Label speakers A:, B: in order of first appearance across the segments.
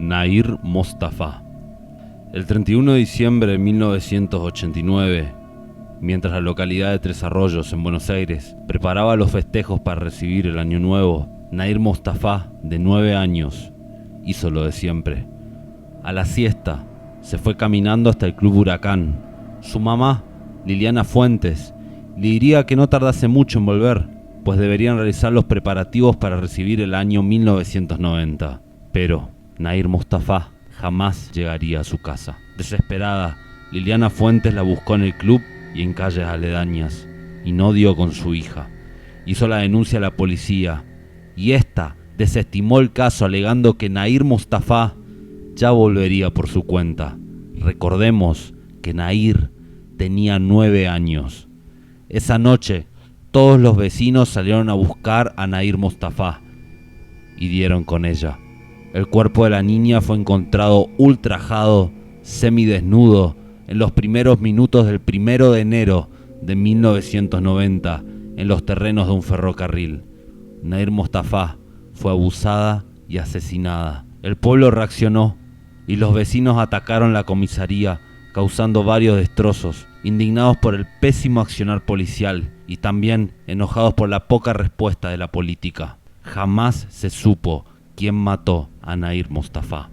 A: Nair Mostafa. El 31 de diciembre de 1989, mientras la localidad de Tres Arroyos, en Buenos Aires, preparaba los festejos para recibir el Año Nuevo, Nair Mostafa, de 9 años, hizo lo de siempre. A la siesta, se fue caminando hasta el Club Huracán. Su mamá, Liliana Fuentes, le diría que no tardase mucho en volver, pues deberían realizar los preparativos para recibir el año 1990. Pero Nair Mostafa jamás llegaría a su casa. Desesperada, Liliana Fuentes la buscó en el club y en calles aledañas, y no dio con su hija. Hizo la denuncia a la policía, y esta desestimó el caso alegando que Nair Mostafa ya volvería por su cuenta. Recordemos que Nair tenía 9 años. Esa noche, todos los vecinos salieron a buscar a Nair Mostafa y dieron con ella. El cuerpo de la niña fue encontrado ultrajado, semidesnudo, en los primeros minutos del 1 de enero de 1990, en los terrenos de un ferrocarril. Nair Mostafa fue abusada y asesinada. El pueblo reaccionó y los vecinos atacaron la comisaría, causando varios destrozos, indignados por el pésimo accionar policial y también enojados por la poca respuesta de la política. Jamás se supo quién mató a Nair Mostafa.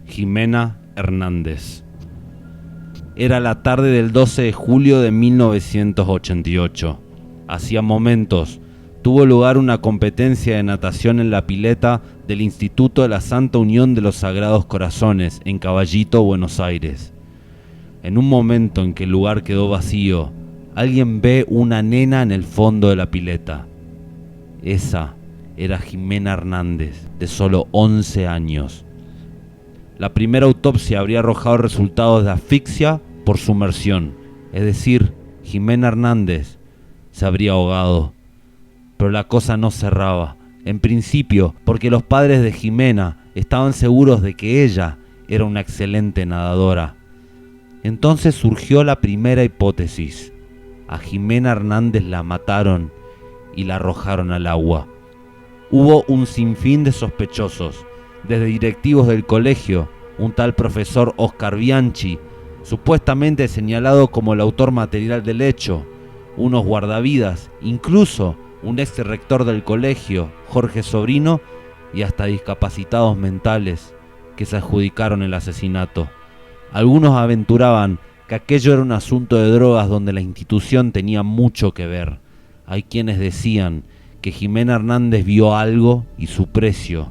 A: Jimena Hernández. Era la tarde del 12 de julio de 1988. Hacía momentos tuvo lugar una competencia de natación en la pileta del Instituto de la Santa Unión de los Sagrados Corazones en Caballito, Buenos Aires. En un momento en que el lugar quedó vacío, alguien ve una nena en el fondo de la pileta. Esa era Jimena Hernández, de solo 11 años. La primera autopsia habría arrojado resultados de asfixia por sumersión, es decir, Jimena Hernández se habría ahogado. Pero la cosa no cerraba, en principio porque los padres de Jimena estaban seguros de que ella era una excelente nadadora. Entonces surgió la primera hipótesis. A Jimena Hernández la mataron y la arrojaron al agua. Hubo un sinfín de sospechosos, desde directivos del colegio, un tal profesor Oscar Bianchi, supuestamente señalado como el autor material del hecho, unos guardavidas, incluso un ex rector del colegio, Jorge Sobrino, y hasta discapacitados mentales que se adjudicaron el asesinato. Algunos aventuraban que aquello era un asunto de drogas donde la institución tenía mucho que ver. Hay quienes decían que Jimena Hernández vio algo y su precio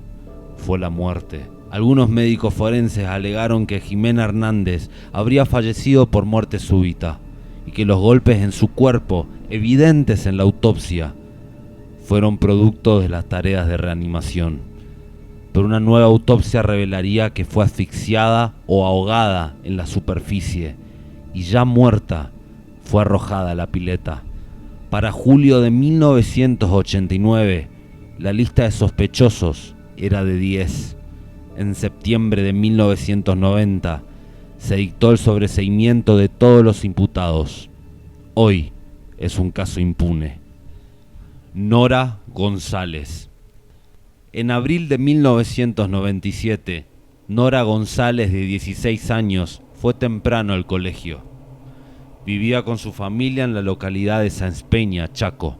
A: fue la muerte. Algunos médicos forenses alegaron que Jimena Hernández habría fallecido por muerte súbita y que los golpes en su cuerpo, evidentes en la autopsia, fueron producto de las tareas de reanimación. Pero una nueva autopsia revelaría que fue asfixiada o ahogada en la superficie y ya muerta fue arrojada a la pileta. Para julio de 1989, la lista de sospechosos era de 10. En septiembre de 1990, se dictó el sobreseimiento de todos los imputados. Hoy es un caso impune. Nora González. En abril de 1997, Nora González, de 16 años, fue temprano al colegio. Vivía con su familia en la localidad de Sáenz Peña, Chaco.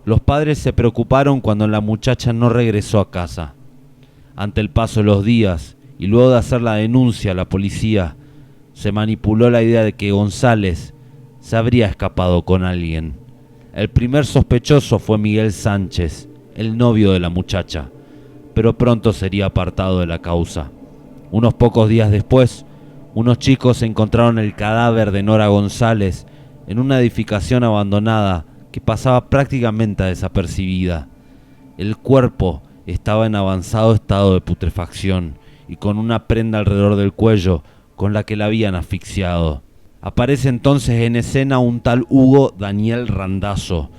A: Los padres se preocuparon cuando la muchacha no regresó a casa. Ante el paso de los días y luego de hacer la denuncia a la policía, se manipuló la idea de que González se habría escapado con alguien. El primer sospechoso fue Miguel Sánchez, el novio de la muchacha, pero pronto sería apartado de la causa. Unos pocos días después, unos chicos encontraron el cadáver de Nora González en una edificación abandonada que pasaba prácticamente desapercibida. El cuerpo estaba en avanzado estado de putrefacción y con una prenda alrededor del cuello con la que la habían asfixiado. Aparece entonces en escena un tal Hugo Daniel Randazzo,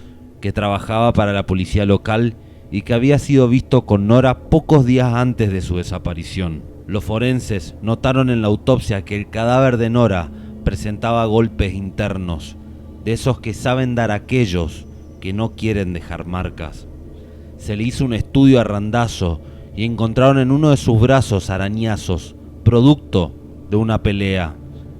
A: que trabajaba para la policía local y que había sido visto con Nora pocos días antes de su desaparición. Los forenses notaron en la autopsia que el cadáver de Nora presentaba golpes internos, de esos que saben dar a aquellos que no quieren dejar marcas. Se le hizo un estudio a Randazzo y encontraron en uno de sus brazos arañazos, producto de una pelea.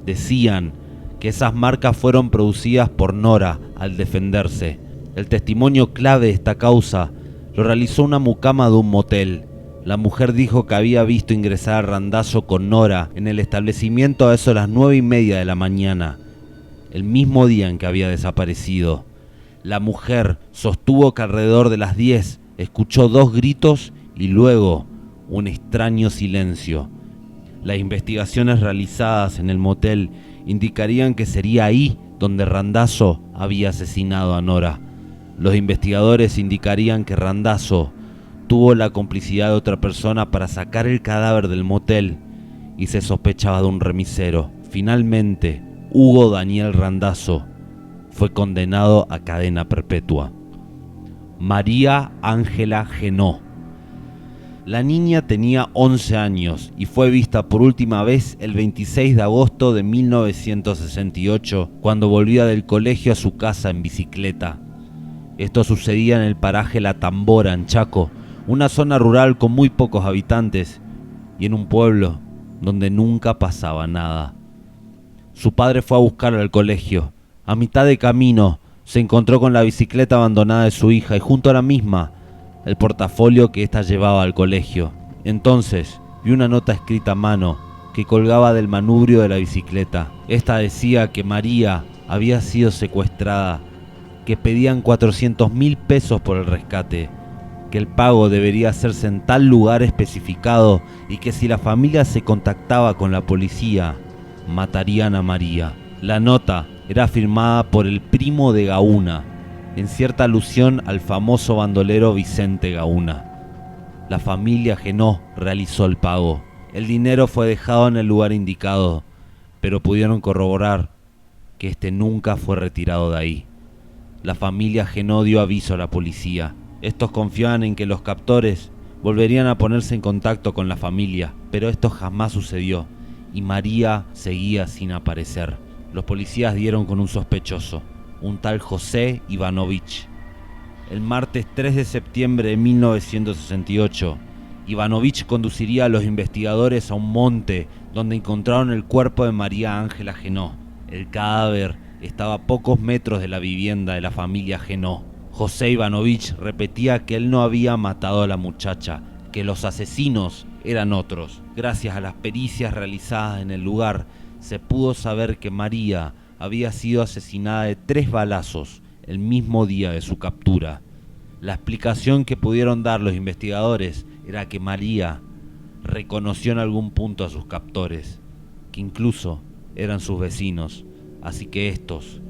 A: Decían que esas marcas fueron producidas por Nora al defenderse. El testimonio clave de esta causa lo realizó una mucama de un motel. La mujer dijo que había visto ingresar a Randazzo con Nora en el establecimiento a eso de las 9:30 de la mañana, el mismo día en que había desaparecido. La mujer sostuvo que alrededor de las 10 escuchó 2 gritos y luego un extraño silencio. Las investigaciones realizadas en el motel indicarían que sería ahí donde Randazzo había asesinado a Nora. Los investigadores indicarían que Randazzo tuvo la complicidad de otra persona para sacar el cadáver del motel y se sospechaba de un remisero. Finalmente, Hugo Daniel Randazzo fue condenado a cadena perpetua. María Ángela Genó. La niña tenía 11 años y fue vista por última vez el 26 de agosto de 1968, cuando volvía del colegio a su casa en bicicleta. Esto sucedía en el paraje La Tambora, en Chaco, una zona rural con muy pocos habitantes y en un pueblo donde nunca pasaba nada. Su padre fue a buscarla al colegio. A mitad de camino se encontró con la bicicleta abandonada de su hija y junto a la misma el portafolio que ésta llevaba al colegio. Entonces vio una nota escrita a mano que colgaba del manubrio de la bicicleta. Esta decía que María había sido secuestrada, que pedían 400.000 pesos por el rescate, que el pago debería hacerse en tal lugar especificado y que si la familia se contactaba con la policía, matarían a María. La nota era firmada por el primo de Gauna, en cierta alusión al famoso bandolero Vicente Gauna. La familia Genó realizó el pago. El dinero fue dejado en el lugar indicado, pero pudieron corroborar que este nunca fue retirado de ahí. La familia Genó dio aviso a la policía. Estos confiaban en que los captores volverían a ponerse en contacto con la familia, pero esto jamás sucedió y María seguía sin aparecer. Los policías dieron con un sospechoso, un tal José Ivanovich. El martes 3 de septiembre de 1968, Ivanovich conduciría a los investigadores a un monte donde encontraron el cuerpo de María Ángela Genó. El cadáver estaba a pocos metros de la vivienda de la familia Genó. José Ivanovich repetía que él no había matado a la muchacha, que los asesinos eran otros. Gracias a las pericias realizadas en el lugar, se pudo saber que María había sido asesinada de 3 balazos el mismo día de su captura. La explicación que pudieron dar los investigadores era que María reconoció en algún punto a sus captores, que incluso eran sus vecinos, así que estos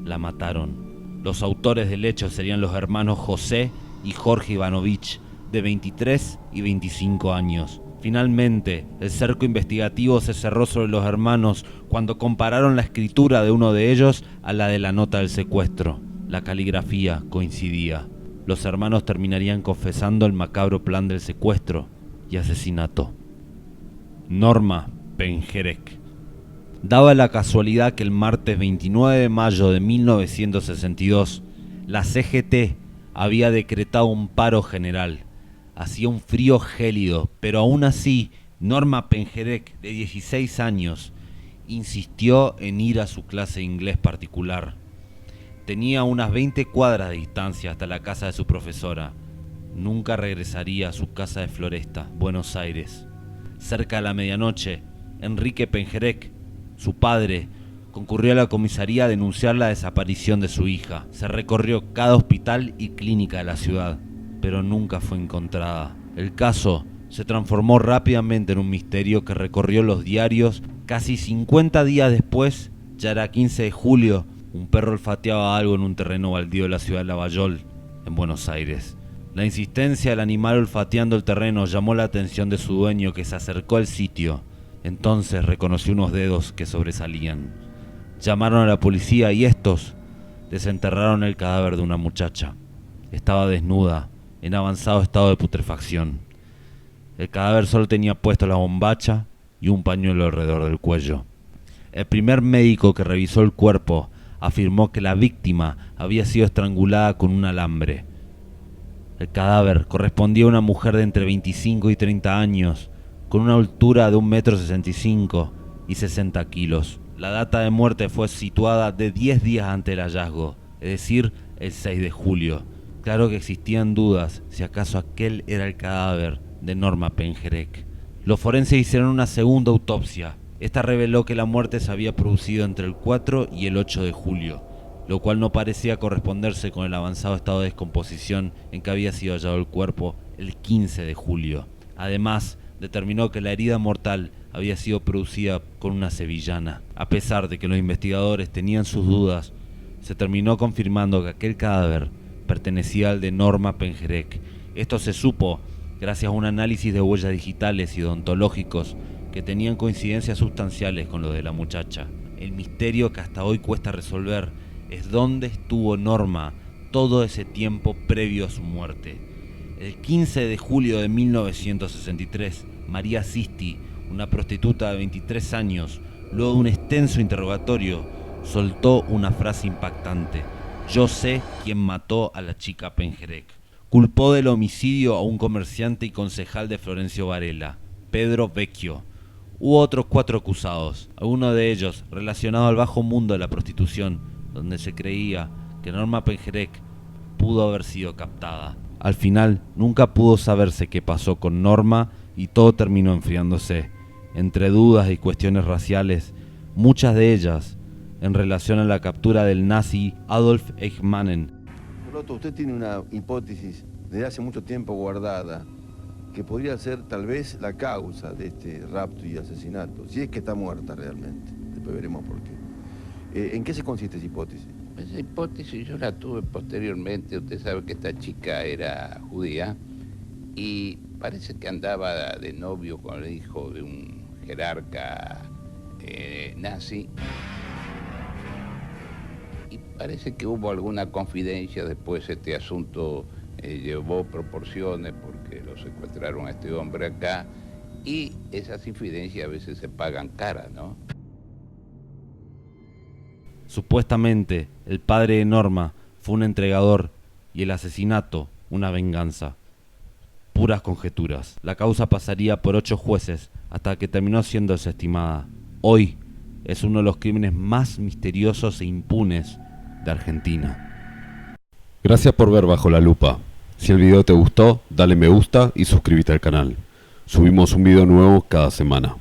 A: la mataron. Los autores del hecho serían los hermanos José y Jorge Ivanovich, de 23 y 25 años. Finalmente, el cerco investigativo se cerró sobre los hermanos cuando compararon la escritura de uno de ellos a la de la nota del secuestro. La caligrafía coincidía. Los hermanos terminarían confesando el macabro plan del secuestro y asesinato. Norma Pengerek. Daba la casualidad que el martes 29 de mayo de 1962, la CGT había decretado un paro general. Hacía un frío gélido, pero aún así, Norma Pengerek, de 16 años, insistió en ir a su clase de inglés particular. Tenía unas 20 cuadras de distancia hasta la casa de su profesora. Nunca regresaría a su casa de Floresta, Buenos Aires. Cerca de la medianoche, Enrique Pengerek, su padre, concurrió a la comisaría a denunciar la desaparición de su hija. Se recorrió cada hospital y clínica de la ciudad, pero nunca fue encontrada. El caso se transformó rápidamente en un misterio que recorrió los diarios. Casi 50 días después, ya era 15 de julio, un perro olfateaba algo en un terreno baldío de la ciudad de Lavallol, en Buenos Aires. La insistencia del animal olfateando el terreno llamó la atención de su dueño, que se acercó al sitio. Entonces reconoció unos dedos que sobresalían. Llamaron a la policía y estos desenterraron el cadáver de una muchacha. Estaba desnuda, en avanzado estado de putrefacción. El cadáver solo tenía puesto la bombacha y un pañuelo alrededor del cuello. El primer médico que revisó el cuerpo afirmó que la víctima había sido estrangulada con un alambre. El cadáver correspondía a una mujer de entre 25 y 30 años, con una altura de 1,65 m y 60 kilos. La data de muerte fue situada de 10 días antes del hallazgo, es decir, el 6 de julio. Claro que existían dudas si acaso aquel era el cadáver de Norma Pengerek. Los forenses hicieron una segunda autopsia. Esta reveló que la muerte se había producido entre el 4 y el 8 de julio, lo cual no parecía corresponderse con el avanzado estado de descomposición en que había sido hallado el cuerpo el 15 de julio. Además, determinó que la herida mortal había sido producida con una sevillana. A pesar de que los investigadores tenían sus dudas, se terminó confirmando que aquel cadáver pertenecía al de Norma Pengerek. Esto se supo gracias a un análisis de huellas digitales y odontológicos que tenían coincidencias sustanciales con los de la muchacha. El misterio que hasta hoy cuesta resolver es dónde estuvo Norma todo ese tiempo previo a su muerte. El 15 de julio de 1963, María Sisti, una prostituta de 23 años, luego de un extenso interrogatorio, soltó una frase impactante: "Yo sé quién mató a la chica Pengerek". Culpó del homicidio a un comerciante y concejal de Florencio Varela, Pedro Vecchio. Hubo otros 4 acusados, algunos de ellos relacionados al bajo mundo de la prostitución, donde se creía que Norma Pengerek pudo haber sido captada. Al final, nunca pudo saberse qué pasó con Norma y todo terminó enfriándose. Entre dudas y cuestiones raciales, muchas de ellas en relación a la captura del nazi Adolf Eichmann.
B: Loto, usted tiene una hipótesis desde hace mucho tiempo guardada que podría ser tal vez la causa de este rapto y asesinato, si es que está muerta realmente. Después veremos por qué. ¿En qué se consiste esa hipótesis?
C: Esa hipótesis yo la tuve posteriormente. Usted sabe que esta chica era judía y parece que andaba de novio con el hijo de un jerarca nazi. Y parece que hubo alguna confidencia. Después este asunto llevó proporciones porque lo secuestraron a este hombre acá, y esas infidencias a veces se pagan caras, ¿no?
A: Supuestamente, el padre de Norma fue un entregador y el asesinato una venganza. Puras conjeturas. La causa pasaría por 8 jueces hasta que terminó siendo desestimada. Hoy es uno de los crímenes más misteriosos e impunes de Argentina.
D: Gracias por ver Bajo la Lupa. Si el video te gustó, dale me gusta y suscríbete al canal. Subimos un video nuevo cada semana.